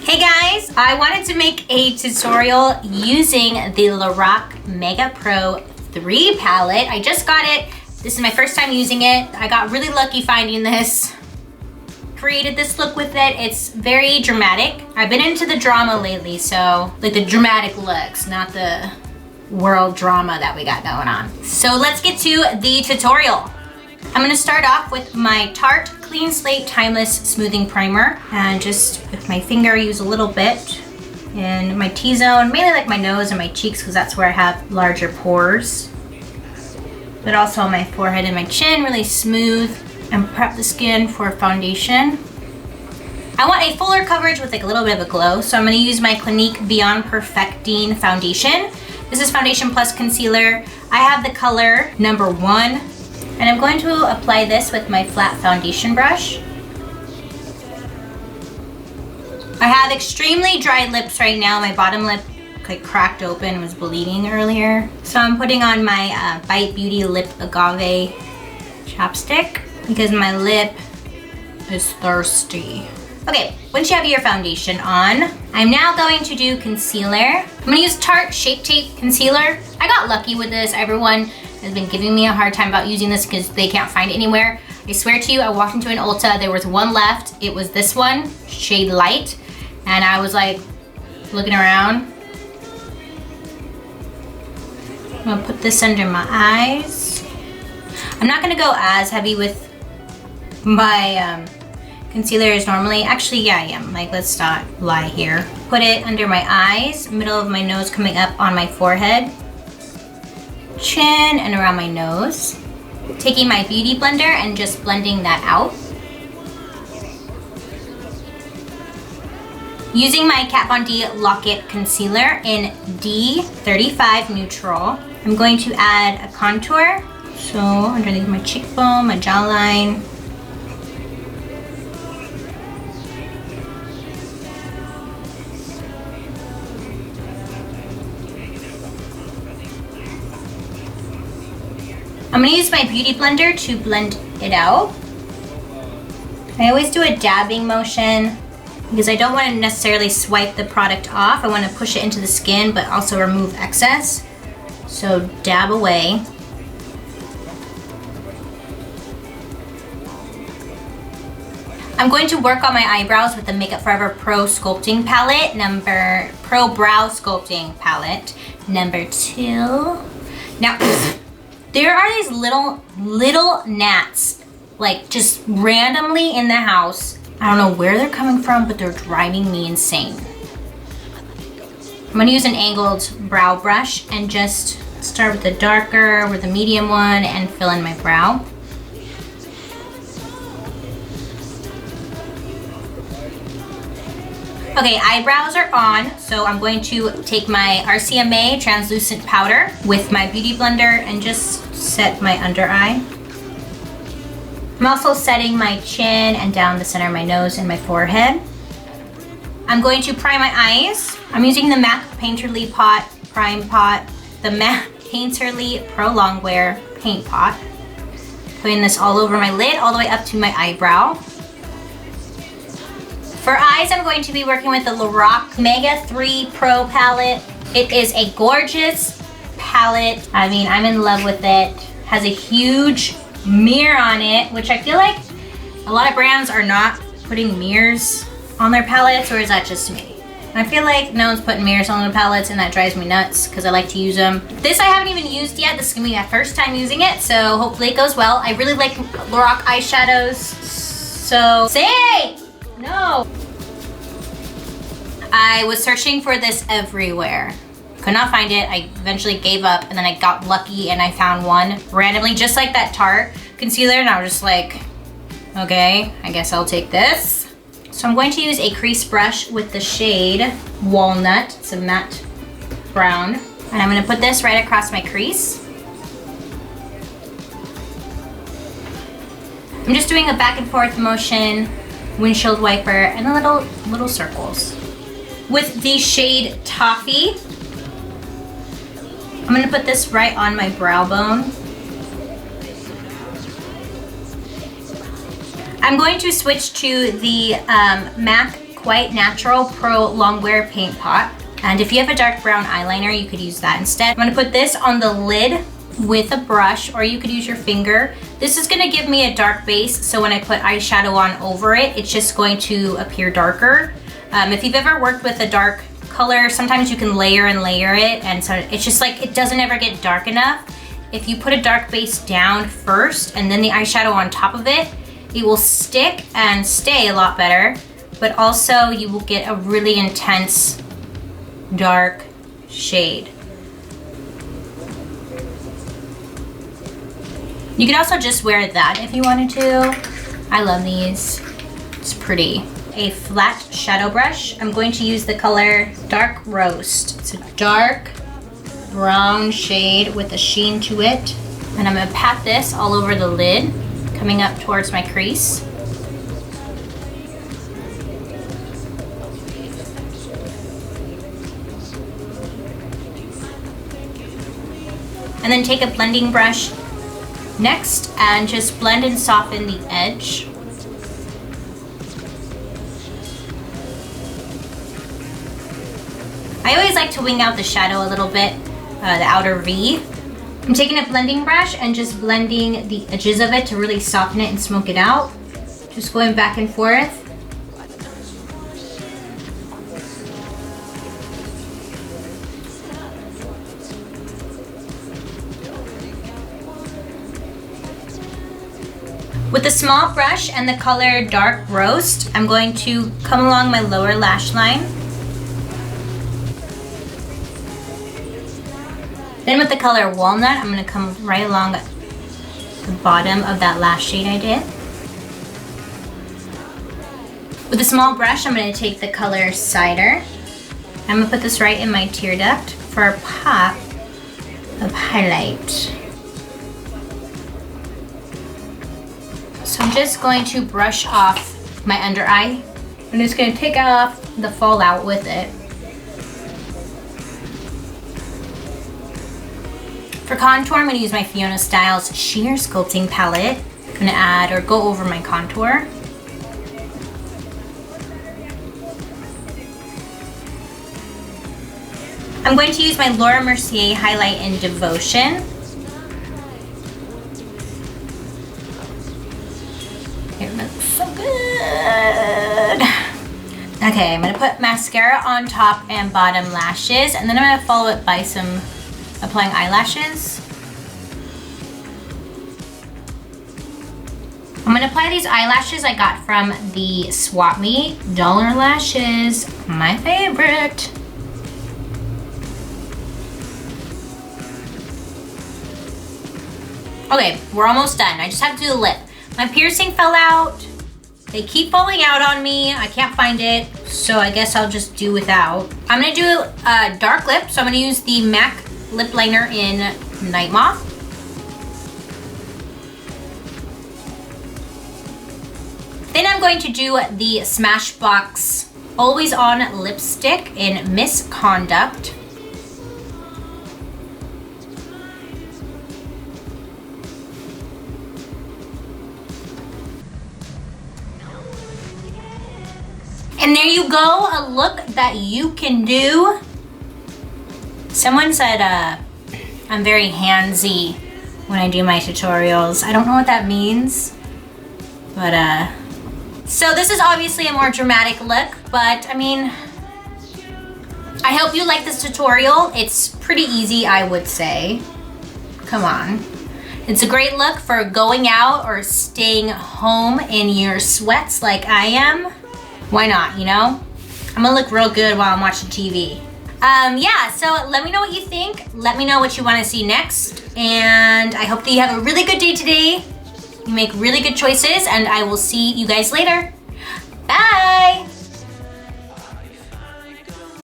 Hey guys, I wanted to make a tutorial using the Lorac Mega Pro 3 palette. I just got it. This is my first time using it. I got really lucky finding this. Created this look with it. It's very dramatic. I've been into the drama lately, so like the dramatic looks, not the world drama that we got going on. So let's get to the tutorial. I'm gonna start off with my Tarte Clean Slate Timeless Smoothing Primer, and just with my finger use a little bit in my T-zone, mainly like my nose and my cheeks because that's where I have larger pores, but also on my forehead and my chin, really smooth and prep the skin for foundation. I want a fuller coverage with like a little bit of a glow, so I'm gonna use my Clinique Beyond Perfecting Foundation. This is foundation plus concealer. I have the color number 1. And I'm going to apply this with my flat foundation brush. I have extremely dry lips right now. My bottom lip like cracked open, was bleeding earlier. So I'm putting on my Bite Beauty Lip Agave chapstick because my lip is thirsty. Okay, once you have your foundation on, I'm now going to do concealer. I'm gonna use Tarte Shape Tape Concealer. I got lucky with this. Everyone has been giving me a hard time about using this because they can't find it anywhere. I swear to you, I walked into an Ulta, there was one left. It was this one, shade light. And I was like, looking around. I'm gonna put this under my eyes. I'm not gonna go as heavy with my concealer as normally. Actually, yeah, I am. Like, let's not lie here. Put it under my eyes, middle of my nose coming up on my forehead, chin, and around my nose. Taking my beauty blender and just blending that out. Using my Kat Von D Lock-It Concealer in D35 Neutral, I'm going to add a contour. So underneath my cheekbone, my jawline. I'm gonna use my beauty blender to blend it out. I always do a dabbing motion because I don't want to necessarily swipe the product off. I want to push it into the skin but also remove excess. So dab away. I'm going to work on my eyebrows with the Makeup Forever Pro Sculpting Palette, Pro Brow Sculpting Palette, number 2. Now, there are these little gnats, like just randomly in the house. I don't know where they're coming from, but they're driving me insane. I'm gonna use an angled brow brush and just start with the darker, with the medium one, and fill in my brow. Okay, eyebrows are on, so I'm going to take my RCMA translucent powder with my beauty blender and just set my under eye. I'm also setting my chin and down the center of my nose and my forehead. I'm going to prime my eyes. I'm using the MAC Painterly Pot Prime Pot, the MAC Painterly Pro Longwear Paint Pot. Putting this all over my lid, all the way up to my eyebrow. For eyes, I'm going to be working with the Lorac Mega 3 Pro palette. It is a gorgeous palette. I mean, I'm in love with it. Has a huge mirror on it, which I feel like a lot of brands are not putting mirrors on their palettes, or is that just me? I feel like no one's putting mirrors on their palettes, and that drives me nuts because I like to use them. This I haven't even used yet. This is gonna be my first time using it, so hopefully it goes well. I really like Lorac eyeshadows, so say no. I was searching for this everywhere. Could not find it. I eventually gave up, and then I got lucky and I found one randomly, just like that Tarte concealer, and I was just like, okay, I guess I'll take this. So I'm going to use a crease brush with the shade Walnut. It's a matte brown. And I'm gonna put this right across my crease. I'm just doing a back and forth motion, windshield wiper, and the little circles. With the shade Toffee, I'm gonna put this right on my brow bone. I'm going to switch to the MAC White Natural Pro Longwear Paint Pot. And if you have a dark brown eyeliner, you could use that instead. I'm gonna put this on the lid with a brush, or you could use your finger. This is gonna give me a dark base, so when I put eyeshadow on over it, it's just going to appear darker. If you've ever worked with a dark color, sometimes you can layer and layer it, and so it's just like, it doesn't ever get dark enough. If you put a dark base down first and then the eyeshadow on top of it, it will stick and stay a lot better, but also you will get a really intense dark shade. You could also just wear that if you wanted to. I love these. It's pretty. A flat shadow brush. I'm going to use the color Dark Roast. It's a dark brown shade with a sheen to it. And I'm gonna pat this all over the lid, coming up towards my crease. And then take a blending brush next and just blend and soften the edge. I always like to wing out the shadow a little bit, the outer V. I'm taking a blending brush and just blending the edges of it to really soften it and smoke it out. Just going back and forth. With a small brush and the color Dark Roast, I'm going to come along my lower lash line. Then with the color Walnut, I'm going to come right along the bottom of that lash shade I did. With a small brush, I'm going to take the color Cider. I'm going to put this right in my tear duct for a pop of highlight. So I'm just going to brush off my under eye. I'm just going to take off the fallout with it. For contour, I'm going to use my Fiona Styles Sheer Sculpting Palette. I'm going to add or go over my contour. I'm going to use my Laura Mercier highlight in Devotion. It looks so good. Okay, I'm gonna put mascara on top and bottom lashes, and then I'm gonna follow it by some applying eyelashes. I'm gonna apply these eyelashes I got from the Swap Meet Dollar Lashes, my favorite. Okay, we're almost done. I just have to do the lip. My piercing fell out. They keep falling out on me. I can't find it, so I guess I'll just do without. I'm gonna do a dark lip, so I'm gonna use the MAC lip liner in Night Moth. Then I'm going to do the Smashbox Always On lipstick in Misconduct. And there you go, a look that you can do. Someone said I'm very handsy when I do my tutorials. I don't know what that means, but so this is obviously a more dramatic look, but I mean, I hope you like this tutorial. It's pretty easy, I would say. Come on. It's a great look for going out or staying home in your sweats like I am. Why not, you know? I'm gonna look real good while I'm watching TV. Yeah, so let me know what you think. Let me know what you wanna see next. And I hope that you have a really good day today. You make really good choices, and I will see you guys later. Bye!